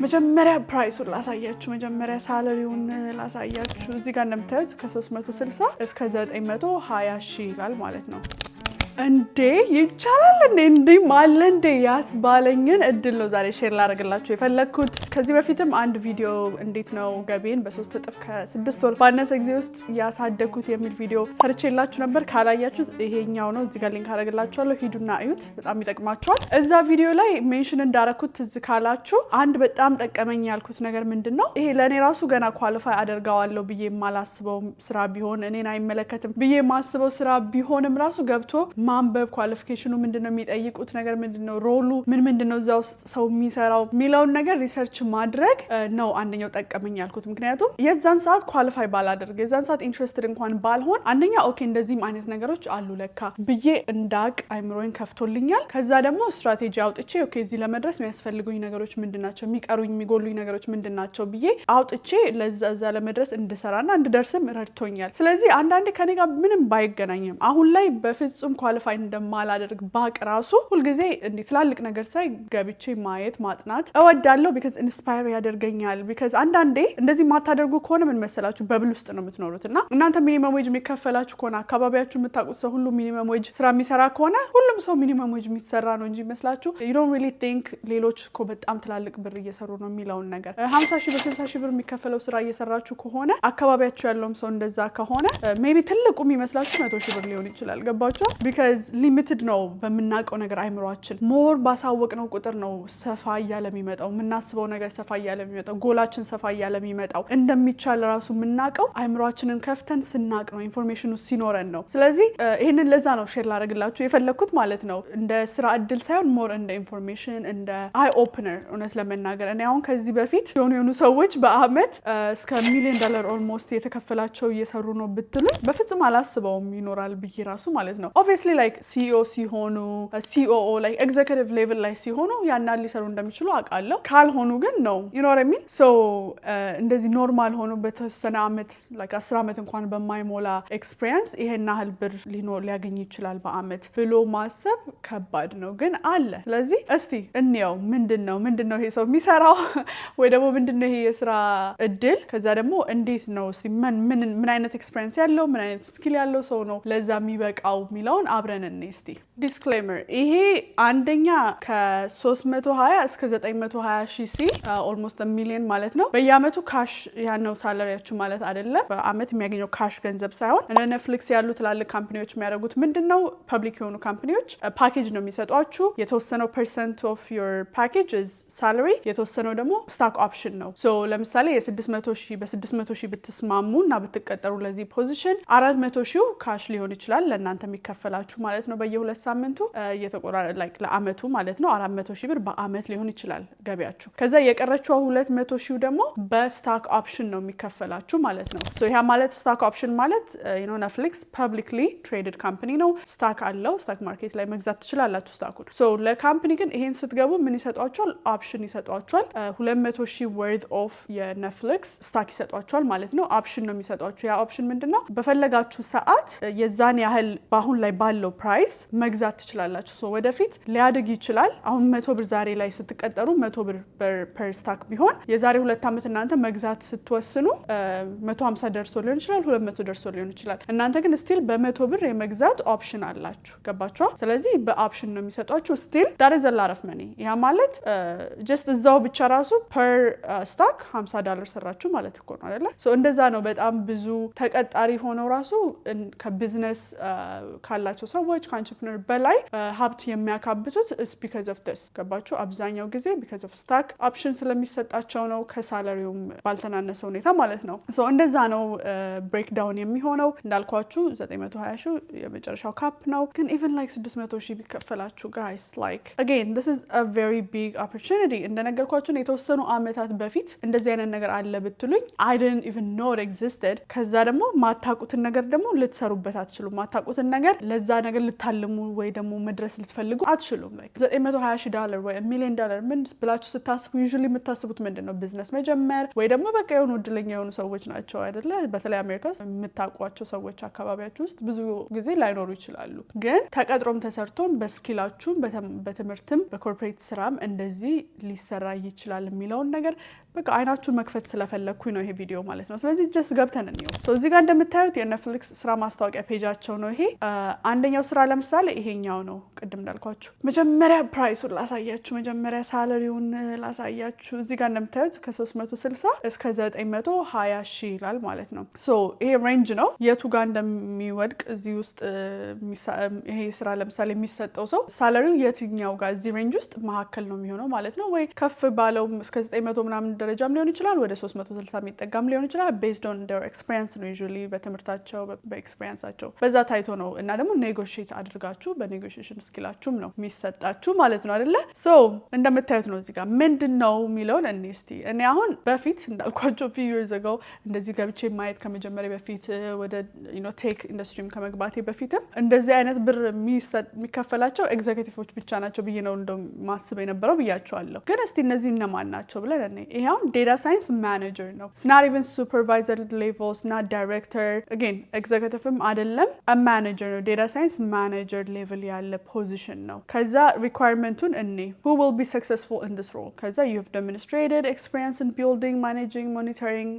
መጀመሪያ ፕራይሱን ላሳያችሁ መጀመሪያ ሳለሪውን ላሳያችሁ እዚህ ጋር እንደምታዩት ከ360 እስከ 920 ሺህ ይላል ማለት ነው እንዴ ይቻላል እንዴ ማለ እንዴ ያስባለኝን እድል ነው ዛሬ ሼር ላደርግላችሁ የፈለኩት ከዚህ በፊትም አንድ ቪዲዮ እንዴት ነው ገቢን በ3 እጥፍ ከ6 ወር ባነሰ ጊዜ ውስጥ ያሳደግኩት የሚል ቪዲዮ ሰርቼላችሁ ነበር ካላያችሁት ይሄኛው ነው እዚህ ጋር ሊንክ አደርግላችኋለሁ ሂዱና እዩት በጣም ይጠቅማችኋል እዛ ቪዲዮ ላይ ሜንሽን እንዳረኩት እዚህ ካላችሁ አንድ በጣም ጠቀመኝ ያልኩት ነገር ምንድነው ይሄ ለኔ ራሱ ገና ኳሊፋይ አደርጋዋለሁ ብዬ ማላስበው ስራ ቢሆን እኔን አይመለከትም ብዬ ማስበው ስራ ቢሆንም ራሱ ገብቶ ማንበብ ኳሊፊኬሽኑ ምንድነው የሚጠይቁት ነገር ምንድነው ሮሉ ምንድነው እዛው ሰው የሚሰራው ሚላውን ነገር ሪሰርች ማድረግ ነው አንደኛው ጠቀመኝ ያልኩት ምክንያቱም የዛን ሰዓት ኳሊፋይ ባላደርግ የዛን ሰዓት ኢንትረስትድ እንኳን ባልሆን አንደኛ ኦኬ እንደዚህም አይነት ነገሮች አሉ ለካ ብዬ እንዳቅ አይምሮዬን ከፍቶልኛል ከዛ ደግሞ ስትራቴጂ አውጥቼ ኦኬ እዚህ ለመድረስ የሚያስፈልጉኝ ነገሮች ምንድናቸው የሚቀሩኝ የሚጎሉኝ ነገሮች ምንድናቸው ብዬ አውጥቼ ለዛ ለመድረስ እንድሰራና እንድደርስም ረድቶኛል ስለዚህ አንዳንዴ ከኔ ጋር ምንም ባይገናኝም አሁን ላይ በፍጹም ኳሊፋይ እንደማላደርግ ባቅ ራሱ ሁሉ ጊዜ እንዴ ትላልቅ ነገር ሳይ ገብቼ ማየት ማጥናት እወዳለሁ because ኢንስፓየር ያደርገኛል because አንዳንዴ እንደዚህ ማታደርጉ ከሆነ ምን መሰላችሁ በብል ውስጥ ነው የምትኖሩትና እናንተ ሚኒመም ዌጅ የሚከፈላችሁ ከሆነ አካባቢያችሁ የምታውቁት ሰው ሁሉ ሚኒመም ዌጅ ስራ የሚሰራ ከሆነ ሁሉም ሰው ሚኒመም ዌጅ የሚሰራ ነው እንጂ መስላችሁ you don't really think ሌሎች እኮ በጣም ትላልቅ ብር እየሰሩ ነው የሚለውን ነገር 50 ሺህ በ60 ሺህ ብር የሚከፈለው ስራ እየሰራችሁ ከሆነ አካባቢያችሁ ያለውም ሰው እንደዛ ከሆነ ሜቢ ትልቁ የሚመስላችሁ 100 ሺህ ብር ሊሆን ይችላል ገባችሁ because ሊሚትድ ነው በመናቀው ነገር አይምሮአችን ሞር ባሳወቅነው ቁጥር ነው ሰፋ ያለ የሚመጣው ምናስበው ነገር ሰፋ ያለ የሚመጣው ጎላችን ሰፋ ያለ የሚመጣው እንደሚቻል ራሱ ምናቀው አይምሮአችንን ከፍተን ስናቅ ነው ኢንፎርሜሽኑ ሲኖረን ነው ስለዚህ ይሄንን ለዛ ነው ሼር ላደርግላችሁ የፈለኩት ማለት ነው እንደ ስራ እድል ሳይሆን ሞር እንደ ኢንፎርሜሽን እንደ አይ ኦፕነር እውነት ለመናገር እኔ አሁን ከዚህ በፊት የሆኑ ሰዎች በአመት እስከ $1 ሚሊዮን ኦልሞስት የተከፈላቸው እየሰሩ ነው ብትሉኝ በፍጹም አላስበውም ይኖራል ብዬ ራሱ ማለት ነው obviously like CEO ሲሆኑ COO like executive level ላይ ሲሆኑ ያናል ሊሰሩ እንደሚችሉ አውቃለሁ ካልሆኑ ግን ነው you know what I mean so እንደዚህ ኖርማል ሆኖ በተወሰነ አመት like 10 አመት እንኳን በማይሞላ ኤክስፒሪየንስ ይሄን ያህል ብር ሊያገኝ ይችላል በአመት ብሎ ማሰብ ከባድ ነው ግን አለ ስለዚህ እስቲ እንየው ምንድነው ይሄ ሰው የሚሰራው ወይ ደግሞ ምንድነው ይሄ የስራ እድል ከዛ ደግሞ እንዴት ነው ምን አይነት ኤክስፒሪየንስ ያለው ምን አይነት ስኪል ያለው ሰው ነው ለዛ የሚበቃው ሚላውን አብረን እንስቲ ዲስክሌመር ይሄ አንደኛ ከ320 እስከ 920 ሺህ ሲ ኦልሞስት $1 ሚሊዮን ማለት ነው በየአመቱ ካሽ ያነው ሳለሪያችሁ ማለት አይደለም በአመት የሚያገኘው ካሽ ገንዘብ ሳይሆን እነ ኔትፍሊክስ ያሉ ትላልቅ ካምፓኒዎች የሚያደርጉት ምንድነው ፐብሊክ የሆኑ ካምፓኒዎች ፓኬጅ ነው የሚሰጧችሁ የተወሰነው % of your package is salary የተወሰነው ደግሞ stock option ነው ሶ ለምሳሌ የ600 ሺህ በ600 ሺህ ብትስማሙና ብትቀጠሩ ለዚህ ፖዚሽን 400 ሺህ ካሽ ሊሆን ይችላል ለእናንተ የሚከፈላችሁ ማለት ነው በየ2 ሳምንቱ የተቆራረጠ like ለአመቱ ማለት ነው 400 ሺህ ብር በአመት ሊሆን ይችላል ገቢያችሁ ከዛ የቀረችው 200 ሺህ ደግሞ በስታክ ኦፕሽን ነው የሚከፈላችሁ ማለት ነው ሶ ያ ማለት ስታክ ኦፕሽን ማለት you know Netflix publicly traded company ነው ስታክ አለው ስታክ ማርኬት ላይ መግዛት ትችላላችሁ ስታኩን ሶ ለካምፓኒ ግን ይሄን ስትገቡ ምን ይሰጧቸዋል ኦፕሽን ይሰጧቸዋል 200 ሺህ worth of የኔትፍሊክስ ስታክ ይሰጧቸዋል ማለት ነው ኦፕሽን ነው የሚሰጧችሁ ያ ኦፕሽን ምንድነው በፈለጋችሁ ሰዓት የዛን ያህል ባሁን ላይ ባለው ፕራይስ መግዛት ትችላላችሁ ሶ ወደፊት ሊያድግ ይችላል አሁን 100 ብር ዛሬ ላይ ስትቀጠሩ 100 ብር per stock ቢሆን የዛሬ 2 አመት እናንተ መግዛት ስትወስኑ 150 ደርሶ ሊሆን ይችላል 200 ደርሶ ሊሆን ይችላል እናንተ ግን ስቲል በ100 ብር የመግዛት ኦፕሽን አላችሁ ገባችሁ ስለዚህ በኦፕሽን ነው የሚሰጧችሁ ስቲል that is a lot of money ያ ማለት just እዛው ብቻ ራሱ per stock $50 ሰራችሁ ማለት እኮ ነው አይደለ ሶ እንደዛ ነው በጣም ብዙ ተቀጣሪ ሆነው ራሱ ከቢዝነስ ካላቸው ሰዎች ከአንትረፕረነር በላይ ሀብት የሚያካብቱት is because of this ገባችሁ አብዛኛው ጊዜ because of stock option ስለሚሰጣቸው ነው ከሳላሪውም ባልተናነሰ ሁኔታ ማለት ነው ሶ እንደዛ ነው ብሬክዳውን የሚሆነው እንዳልኳችሁ 920 ሺህ የመጨረሻው ካፕ ነው ግን even like 600 ሺህ ቢከፈላችሁ guys like again this is a very big opportunity እንደነገርኳችሁ የተወሰኑ አመታት በፊት እንደዚህ አይነት ነገር አለ ብትሉኝ I didn't even know it existed ከዛ ደግሞ ማታቁትን ነገር ደግሞ ልትሰሩበት አትችሉም ማታቁትን ነገር ለዛ ነገር ልታልሙ ወይ ደግሞ መድረስ ልትፈልጉ አትችሉም። like $920 ወይ $1 million ምን ብላችሁ ስታስቡ usually የምታስቡት ምንድነው ቢዝነስ መጀመር ወይ ደግሞ በቃ የሆኑ እድለኛ የሆኑ ሰዎች ናቸው አይደለ? በተለይ አሜሪካ ውስጥ የምታውቋቸው ሰዎች አካባቢያችሁ ውስጥ ብዙ ጊዜ ላይኖሩ ይችላሉ። ግን ተቀጥሮም ተሰርቶም በስኪላችሁም በትምህርትም በኮርፖሬት ስራም እንደዚህ ሊሰራ ይችላል የሚለውን ነገር በቃ አይናችሁን መክፈት ስለፈለኩኝ ነው ይሄ ቪዲዮ ማለት ነው። ስለዚህ ጀስት ገብተን እንየው። እዚህ ጋር እንደምታዩት የኔትፍሊክስ ስራ ማስታወቂያ ፔጃቸው ነው ይሄ። አንደኛው ስራ ለምሳሌ ይሄኛው ነው። ቅድም እንዳልኳችሁ መጀመሪያ ፕራይሱን ላሳያችሁ፣ መጀመሪያ ሳለሪውን ላሳያችሁ። እዚህ ጋር እንደምታዩት ከ360 እስከ 920 ሺህ ይላል ማለት ነው። ይሄ ሬንጅ ነው። የቱ ጋር እንደሚወድቅ እዚህ ውስጥ ይሄ ስራ ለምሳሌ የሚሰጠው ሰው ሳለሪው የትኛው ጋር እዚህ ሬንጅ ውስጥ መካከል ነው የሚሆነው ማለት ነው። ወይ ከፍ ባለው እስከ 900 ምናምን ደረጃም ሊሆን ይችላል፣ ወደ 360 የሚጠጋም ሊሆን ይችላል። ቤዝድ ኦን ዴር ኤክስፒሪየንስ ነው ዩዥዋሊ በትምህርታቸው በኤክስፒሪየንሳቸው በዛ ታይቶ ነው። እና ደግሞ ኔጎሺዬት አድርጋችሁ በኔጎሺዬሽን ስኪላችሁም ነው የሚሰጣችሁ ማለት ነው አይደለ? እንደምታዩት ነው እዚህ ጋር ምንድነው የሚለውን እስቲ እኔ አሁን በፊት እንዳልኳቸው few years ago እንደዚህ ገብቼ ማየት ከመጀመሪያ በፊት ወደ ቴክ ኢንዱስትሪም ከመግባቴ በፊትም እንደዚህ አይነት ብር የሚከፈላቸው ኤግዜኪቲቮች ብቻ ናቸው ብዬ ነው እንደው ማስብ የነበረው ብያቸዋለሁ። ግን እስቲ እነዚህ እነማን ናቸው ብለን ይሄ አሁን ዴታ ሳይንስ ማኔጀር ነው። it's not even supervisor level, it's not director, again executiveም አይደለም፣ a manager ነው። ዴታ ሳይንስ ማኔጀር ሌቭል ያለ ፖዚሽን ነው። ከዛ ሪኳየርመንቱን who will be successful in this role፣ ከዛ you have demonstrated experience in building, managing, monitoring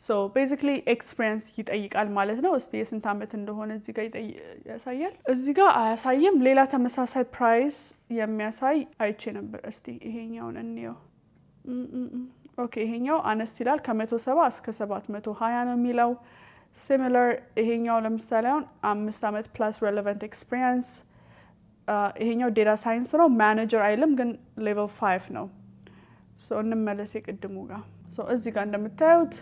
so basically experience ይጠይቃል ማለት ነው። እስቲ የስንት ዓመት እንደሆነ እዚህ ጋር ያሳያል። እዚህ ጋር አያሳይም። ሌላ ተመሳሳይ ፕራይስ የሚያሳይ አይቼ ነበር። እስቲ ይሄኛውን እንየው። ኦኬ ይሄኛው አነስ ይላል። ከ170 እስከ 720 ነው የሚለው። ሲሚላር ይሄኛው ለምሳሌ አሁን 5 ዓመት ፕላስ ሬሌቫንት ኤክስፒሪየንስ። ይሄኛው ዴታ ሳይንስ ነው፣ ማኔጀር አይልም ግን ሌቨል 5 ነው። እንመለስ የቅድሙ ጋር። እዚህ ጋር እንደምታዩት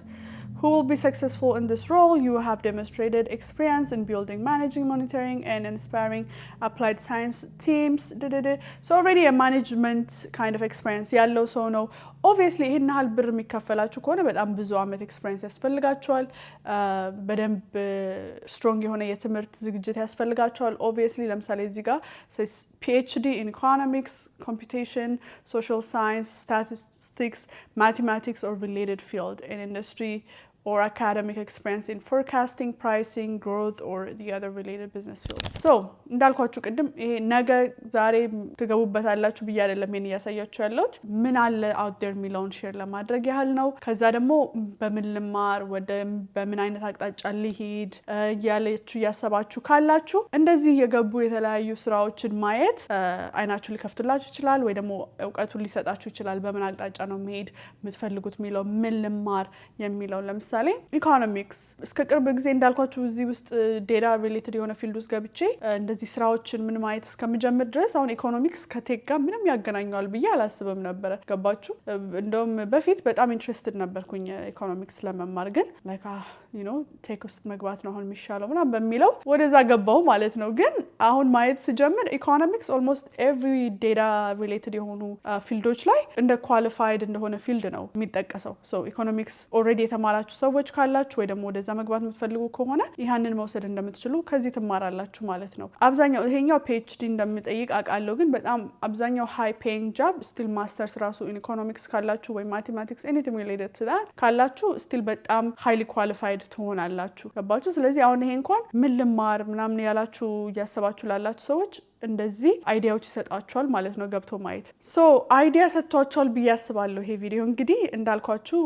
who will be successful in this role, you have demonstrated experience in building, managing, monitoring and inspiring applied science teams. So already a management kind of experience ያለው ሰው ነው። obviously ይሄን ያህል ብር የሚከፈላችሁ ከሆነ በጣም ብዙ አመት ኤክስፒሪየንስ ያስፈልጋቸዋል። በደንብ ስትሮንግ የሆነ የትምህርት ዝግጅት ያስፈልጋቸዋል። obviously ለምሳሌ እዚህ ጋር PhD in economics, computation, social science, statistics, mathematics or related field in industry or academic experience in forecasting, pricing, growth or the other related business fields. እንዳልኳችሁ ቅድም ይሄ ነገ ዛሬ ትገቡበታላችሁ ብዬ አይደለም ይሄን ያሳያችሁ ያለሁት ምን አለ out there የሚለውን ሼር ለማድረግ ያህል ነው። ከዛ ደግሞ በምን ልማር በምን አይነት አቅጣጫ ልሂድ ያለችሁ ያሰባችሁ ካላችሁ እንደዚህ የገቡ የተለያዩ ስራዎችን ማየት አይናችሁ ሊከፍቱላችሁ ይችላል፣ ወይ ደግሞ እውቀቱን ሊሰጣችሁ ይችላል። በምን አቅጣጫ ነው መሄድ የምትፈልጉት የሚለው ምን ልማር የሚለው ለምሳሌ ኢኮኖሚክስ እስከ ቅርብ ጊዜ እንዳልኳችሁ እዚህ ውስጥ ዴታ ሪሌትድ የሆነ ፊልድ ውስጥ ገብቼ እንደዚህ ስራዎችን ምን ማየት እስከምጀምር ድረስ አሁን ኢኮኖሚክስ ከቴክ ጋር ምንም ያገናኘዋል ብዬ አላስብም ነበር። ገባችሁ? እንደውም በፊት በጣም ኢንትረስትድ ነበርኩኝ ኢኮኖሚክስ ለመማር፣ ግን ላይክ ቴክ ውስጥ መግባት ነው አሁን የሚሻለው ምናምን በሚለው ወደዛ ገባው ማለት ነው። ግን አሁን ማየት ስጀምር ኢኮኖሚክስ ኦልሞስት ኤቭሪ ዴታ ሪሌትድ የሆኑ ፊልዶች ላይ እንደ ኳሊፋይድ እንደሆነ ፊልድ ነው የሚጠቀሰው። ኢኮኖሚክስ ኦልሬዲ የተማራችሁ ሰዎች ካላችሁ ወይ ደግሞ ወደዛ መግባት የምትፈልጉ ከሆነ ይህንን መውሰድ እንደምትችሉ ከዚህ ትማራላችሁ ማለት ነው። አብዛኛው ይሄኛው PhD እንደሚጠይቅ አውቃለሁ፣ ግን በጣም አብዛኛው ሃይ ፔይንግ ጆብ ስቲል ማስተርስ ራሱ ኢን ኢኮኖሚክስ ካላችሁ ወይ ማቴማቲክስ ኤኒቲንግ ሪሌትድ ቱ ዳት ካላችሁ ስቲል በጣም ሃይሊ ኳሊፋይድ ትሆናላችሁ። ገባችሁ? ስለዚህ አሁን ይሄ እንኳን ምን ልማር ምናምን ያላችሁ እያሰባችሁ ላላችሁ ሰዎች እንደዚህ አይዲያዎች ይሰጣችኋል ማለት ነው። ገብቶ ማየት አይዲያ ሰጥቷችኋል ብዬ አስባለሁ። ይሄ ቪዲዮ እንግዲህ እንዳልኳችሁ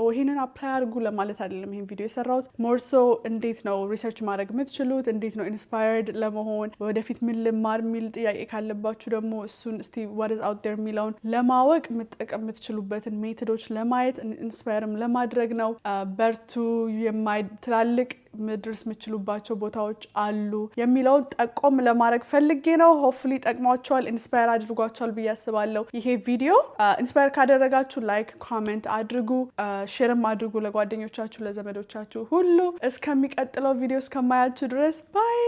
ይሄንን አፕላይ አድርጉ ለማለት አይደለም ይሄን ቪዲዮ የሰራሁት። ሞር ሶ እንዴት ነው ሪሰርች ማድረግ የምትችሉት፣ እንዴት ነው ኢንስፓየርድ ለመሆን ወደፊት ምን ልማር የሚል ጥያቄ ካለባችሁ ደግሞ እሱን እስቲ what is out there የሚለውን ለማወቅ መጠቀም የምትችሉበትን ሜቶዶች ለማየት ኢንስፓየርም ለማድረግ ነው። በርቱ፣ ትላልቅ መድረስ የምትችሉባቸው ቦታዎች አሉ የሚለውን ጠቆም ለማድረግ ፈልጌ ነው። ሆፕፉሊ ጠቅሟቸዋል፣ ኢንስፓየር አድርጓቸዋል ብዬ አስባለሁ። ይሄ ቪዲዮ ኢንስፓየር ካደረጋችሁ ላይክ፣ ኮሜንት አድርጉ፣ ሼርም አድርጉ ለጓደኞቻችሁ፣ ለዘመዶቻችሁ ሁሉ። እስከሚቀጥለው ቪዲዮ እስከማያችሁ ድረስ ባይ።